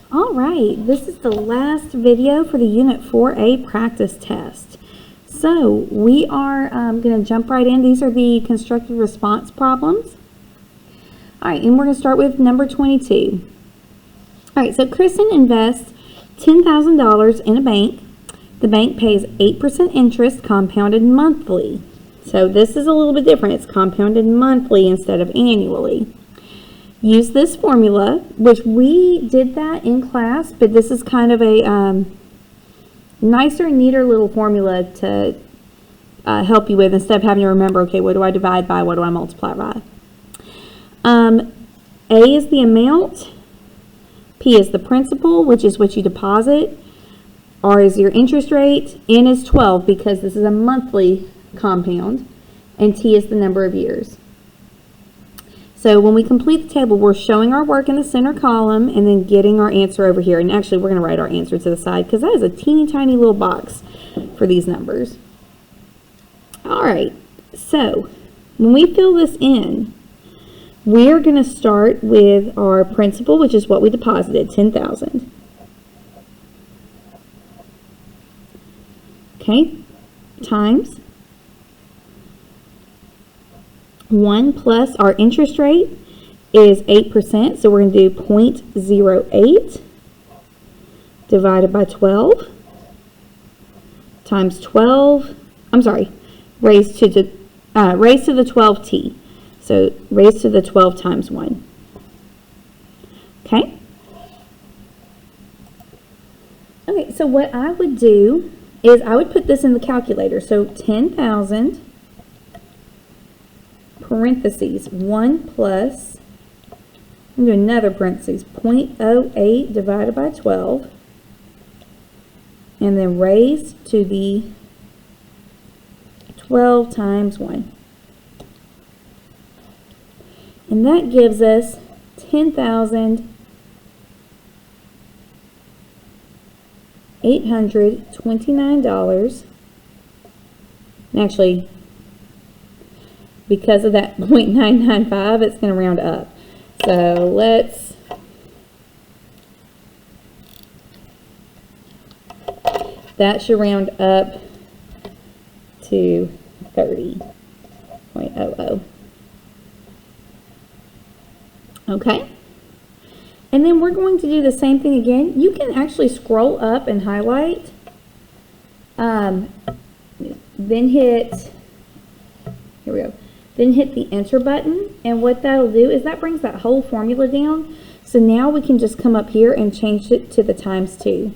All right, this is the last video for the Unit 4A practice test. So we are going to jump right in. These are the constructive response problems. All right, and we're going to start with number 22. All right, so Kristen invests $10,000 in a bank. The bank pays 8% interest compounded monthly. So this is a little bit different. It's compounded monthly instead of annually. Use this formula, which we did that in class, but this is kind of a nicer, neater little formula to help you with instead of having to remember, okay, what do I divide by, what do I multiply by? A is the amount, P is the principal, which is what you deposit, R is your interest rate, N is 12 because this is a monthly compound, and T is the number of years. So when we complete the table, we're showing our work in the center column and then getting our answer over here. And actually, we're going to write our answer to the side because that is a teeny tiny little box for these numbers. All right, so when we fill this in, we are going to start with our principal, which is what we deposited, $10,000. Okay, times 1 plus our interest rate is 8%, so we're going to do 0.08 divided by 12 times 12, raised to the 12t. So raised to the 12 times 1. Okay? Okay, so what I would do is I would put this in the calculator. So 10,000 parentheses 1 plus, I'm going to do another parentheses, 0.08 divided by 12, and then raised to the 12 times 1. And that gives us $10,829. And actually, because of that 0.995, it's going to round up. So that should round up to 30.00. Okay? And then we're going to do the same thing again. You can actually scroll up and highlight. Then hit, here we go. Then hit the enter button, and what that'll do is that brings that whole formula down. So now we can just come up here and change it to the times 2.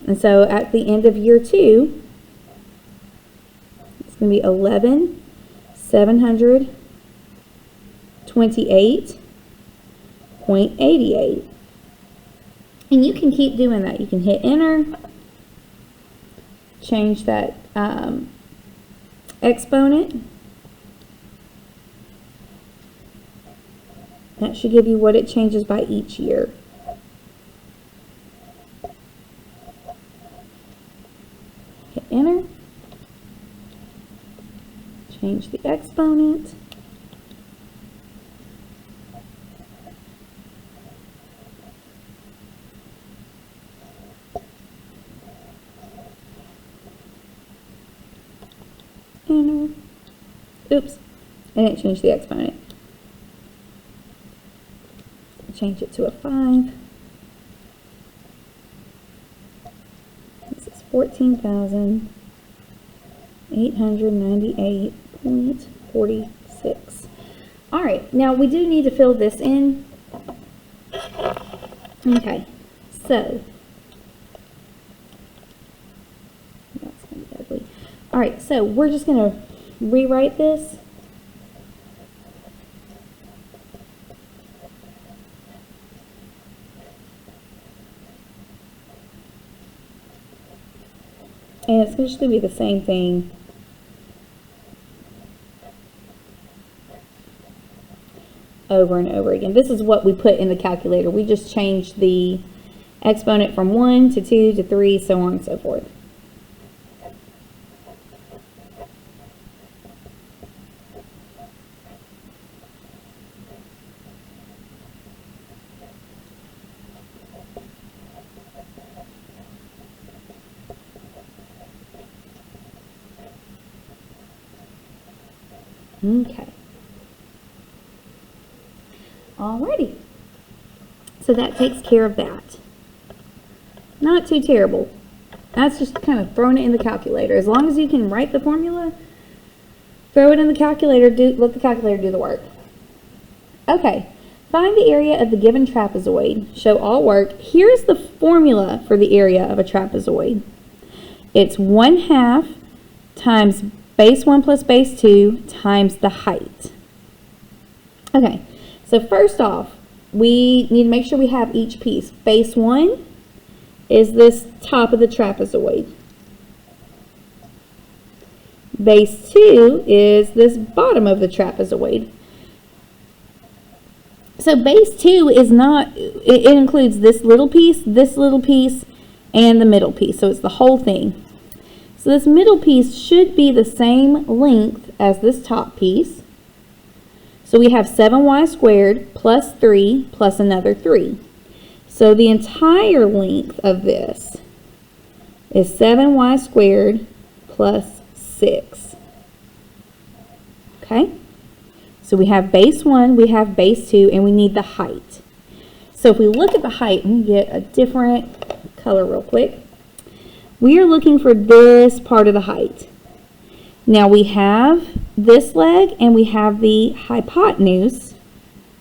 And so at the end of year 2, it's going to be 11,728.88. And you can keep doing that. You can hit enter, change that exponent. That should give you what it changes by each year. Hit enter. Change the exponent. Enter. Oops, I didn't change the exponent. Change it to a 5. This is 14,898.46. All right, now we do need to fill this in. Okay, so that's going to be ugly. All right, so we're just going to rewrite this. And it's just going to be the same thing over and over again. This is what we put in the calculator. We just changed the exponent from 1 to 2 to 3, so on and so forth. Okay. Alrighty. So that takes care of that. Not too terrible. That's just kind of throwing it in the calculator. As long as you can write the formula, throw it in the calculator, let the calculator do the work. Okay, find the area of the given trapezoid. Show all work. Here's the formula for the area of a trapezoid. It's 1/2 times base 1 plus base 2 times the height. Okay, so first off, we need to make sure we have each piece. Base 1 is this top of the trapezoid. Base 2 is this bottom of the trapezoid. So base 2 is not, it includes this little piece, and the middle piece. So it's the whole thing. So this middle piece should be the same length as this top piece. So we have 7y squared plus 3 plus another 3. So the entire length of this is 7y squared plus 6. Okay? So we have base 1, we have base 2, and we need the height. So if we look at the height, let me get a different color real quick. We are looking for this part of the height. Now we have this leg and we have the hypotenuse,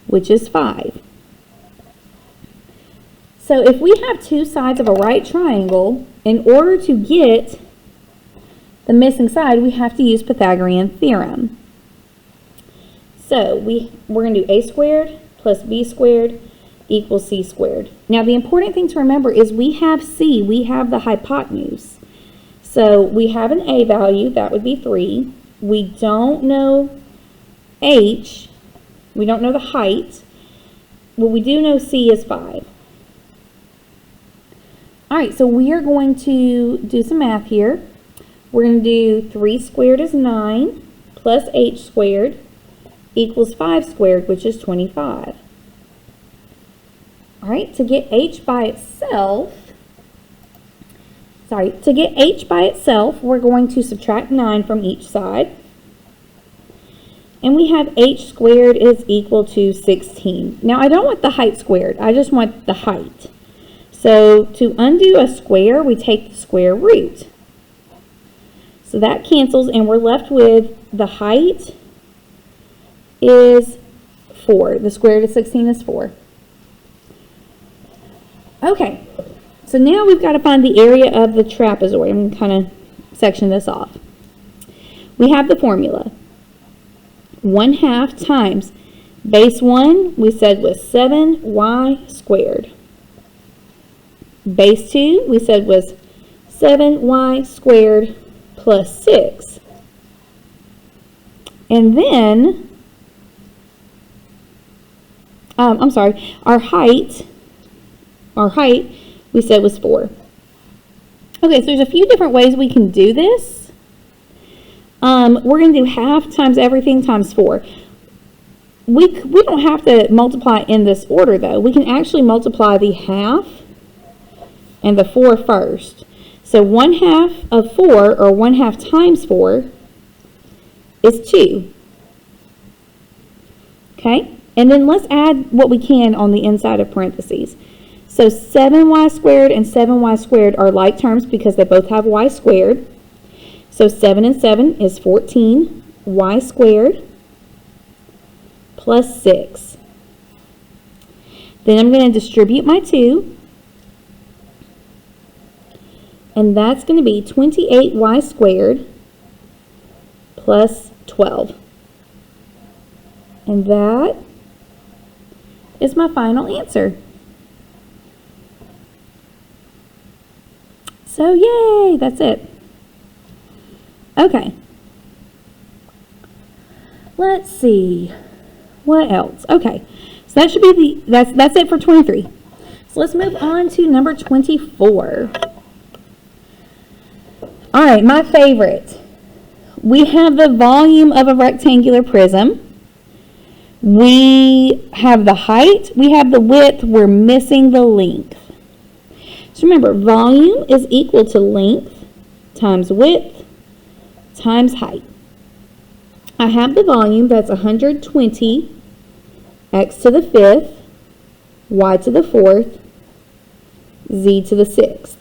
which is 5. So if we have two sides of a right triangle, in order to get the missing side, we have to use Pythagorean theorem. So we're going to do a squared plus b squared equals c squared. Now the important thing to remember is we have c, we have the hypotenuse. So we have an a value, that would be 3. We don't know h, we don't know the height. Well, we do know c is 5. Alright, so we are going to do some math here. We're going to do 3 squared is 9 plus h squared equals 5 squared, which is 25. All right, to get h by itself, we're going to subtract 9 from each side. And we have h squared is equal to 16. Now, I don't want the height squared. I just want the height. So, to undo a square, we take the square root. So that cancels, and we're left with the height is 4. The square root of 16 is 4. Okay, so now we've got to find the area of the trapezoid. I'm going to kind of section this off. We have the formula. 1/2 times base 1, we said was 7y squared. Base 2, we said was 7y squared plus 6. And then, our height we said was 4. Okay, so there's a few different ways we can do this. We're going to do 1/2 times everything times 4. We don't have to multiply in this order, though. We can actually multiply the 1/2 and the 4 first. So 1/2 of 4, or 1/2 times 4, is 2. Okay? And then let's add what we can on the inside of parentheses. So 7y squared and 7y squared are like terms because they both have y squared. So 7 and 7 is 14, y squared plus 6. Then I'm going to distribute my 2. And that's going to be 28y squared plus 12. And that is my final answer. So yay, that's it. Okay. Let's see. What else? Okay. So that should be that's it for 23. So let's move on to number 24. All right, my favorite. We have the volume of a rectangular prism. We have the height. We have the width. We're missing the length. So remember, volume is equal to length times width times height. I have the volume, that's 120 x to the 5th, y to the 4th, z to the 6th.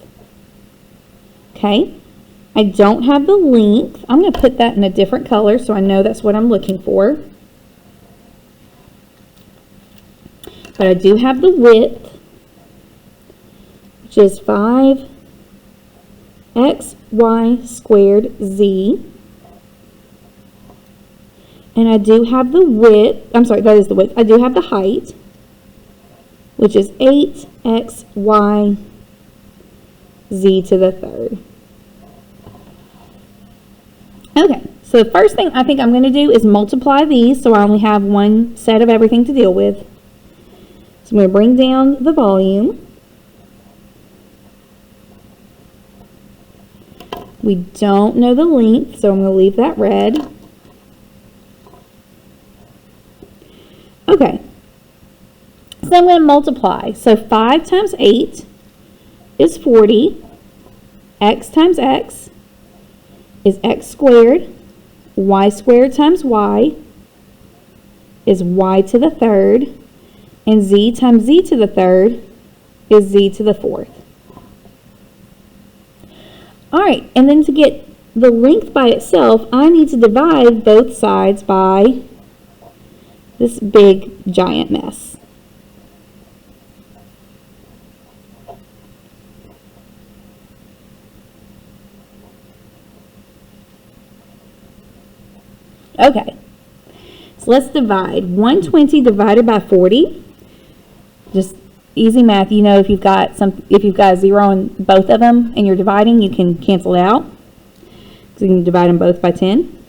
Okay, I don't have the length. I'm going to put that in a different color so I know that's what I'm looking for. But I do have the width, which is 5xy squared z. And I do have the width, I'm sorry, that is the width. I do have the height, which is 8xy z to the 3rd. Okay, so the first thing I think I'm going to do is multiply these so I only have one set of everything to deal with. So I'm going to bring down the volume. We don't know the length, so I'm going to leave that red. Okay, so I'm going to multiply. So 5 times 8 is 40. X times x is x squared. Y squared times y is y to the 3rd. And z times z to the 3rd is z to the 4th. All right, and then to get the length by itself, I need to divide both sides by this big giant mess. Okay, so let's divide 120 divided by 40. Just easy math. You know, if you've got a 0 on both of them and you're dividing, you can cancel it out. So you can divide them both by 10.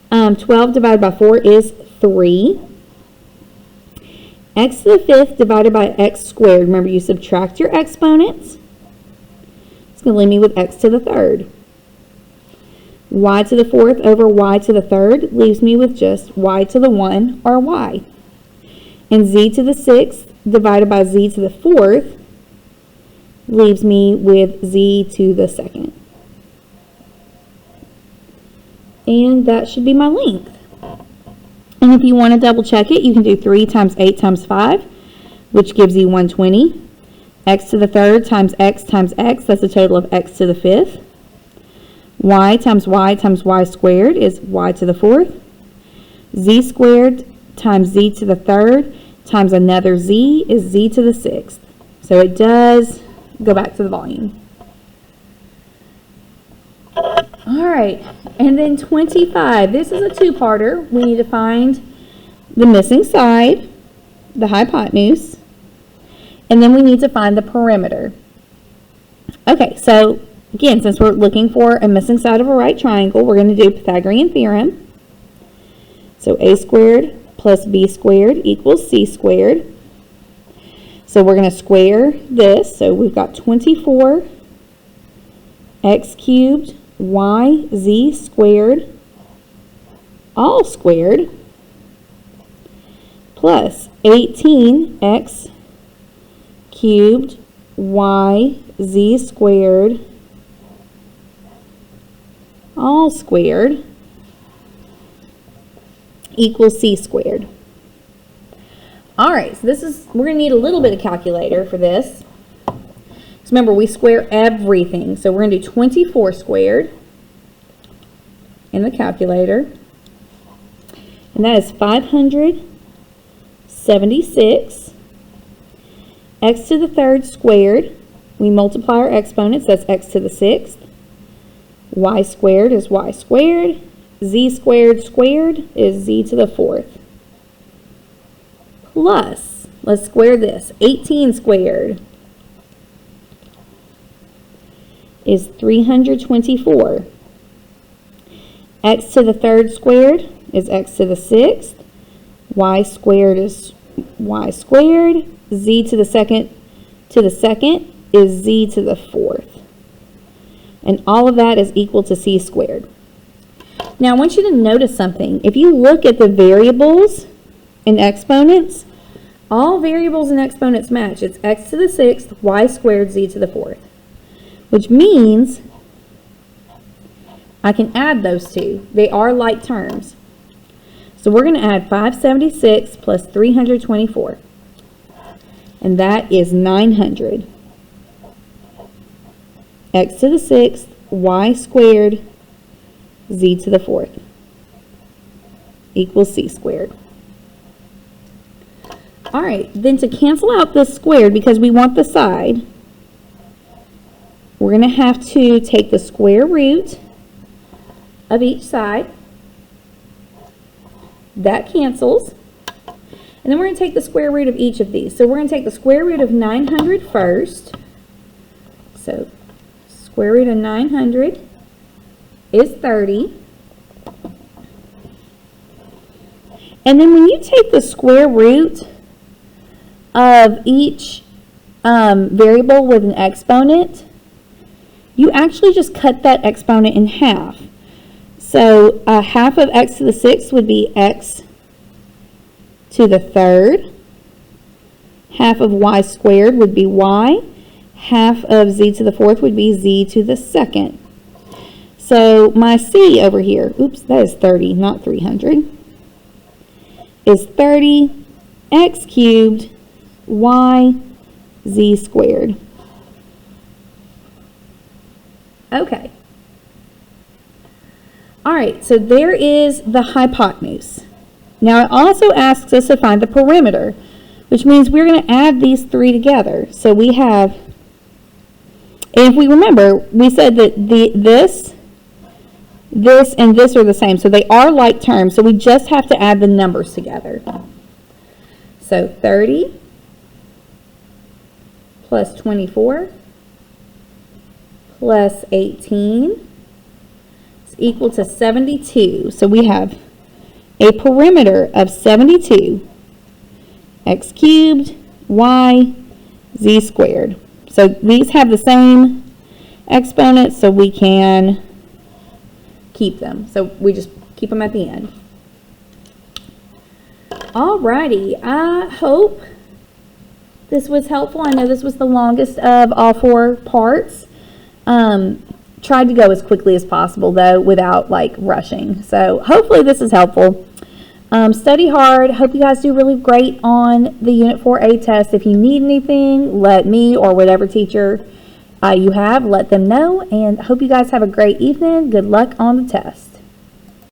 12 divided by 4 is 3. X to the 5th divided by x squared. Remember, you subtract your exponents. It's going to leave me with x to the 3rd. Y to the 4th over y to the 3rd leaves me with just y to the 1, or y. And z to the 6th divided by z to the 4th leaves me with z to the 2nd. And that should be my length. And if you want to double check it, you can do 3 times 8 times 5, which gives you 120. X to the 3rd times x, that's a total of x to the 5th. Y times y squared is y to the 4th. Z squared times z to the 3rd times another z is z to the 6th. So it does go back to the volume. All right, and then 25. This is a two-parter. We need to find the missing side, the hypotenuse, and then we need to find the perimeter. Okay, so again, since we're looking for a missing side of a right triangle, we're going to do Pythagorean theorem. So a squared plus b squared equals c squared. So we're going to square this. So we've got 24 x cubed y z squared all squared plus 18x cubed y z squared all squared equals c squared. All right, so we're going to need a little bit of calculator for this. So remember, we square everything. So we're going to do 24 squared in the calculator. And that is 576. X to the 3rd squared. We multiply our exponents. That's x to the 6th. Y squared is y squared. Z squared squared is z to the 4th. Plus, let's square this. 18 squared is 324. X to the 3rd squared is x to the 6th. Y squared is y squared. Z to the second is z to the 4th. And all of that is equal to c squared. Now I want you to notice something. If you look at the variables and exponents, all variables and exponents match. It's x to the 6th, y squared, z to the 4th. Which means I can add those two. They are like terms. So we're going to add 576 plus 324. And that is 900. X to the 6th, y squared, z to the 4th equals c squared. All right, then to cancel out this squared, because we want the side, we're going to have to take the square root of each side. That cancels. And then we're going to take the square root of each of these. So we're going to take the square root of 900 first. So square root of 900 is 30. And then when you take the square root of each variable with an exponent, you actually just cut that exponent in half. So half of x to the 6th would be x to the 3rd. Half of y squared would be y. Half of z to the 4th would be z to the 2nd. So my c over here, oops, that is 30, not 300, is 30 x cubed y z squared. Okay. All right, so there is the hypotenuse. Now it also asks us to find the perimeter, which means we're going to add these three together. So we have, and if we remember, we said that this, and this are the same. So they are like terms, so we just have to add the numbers together. So 30 plus 24 plus 18 is equal to 72. So we have a perimeter of 72, x cubed, y, z squared. So these have the same exponents, so we can keep them. So we just keep them at the end. Alrighty, I hope this was helpful. I know this was the longest of all four parts. Tried to go as quickly as possible though without like rushing. So hopefully this is helpful. Study hard. Hope you guys do really great on the Unit 4A test. If you need anything, let me or whatever teacher you have, let them know. And hope you guys have a great evening. Good luck on the test.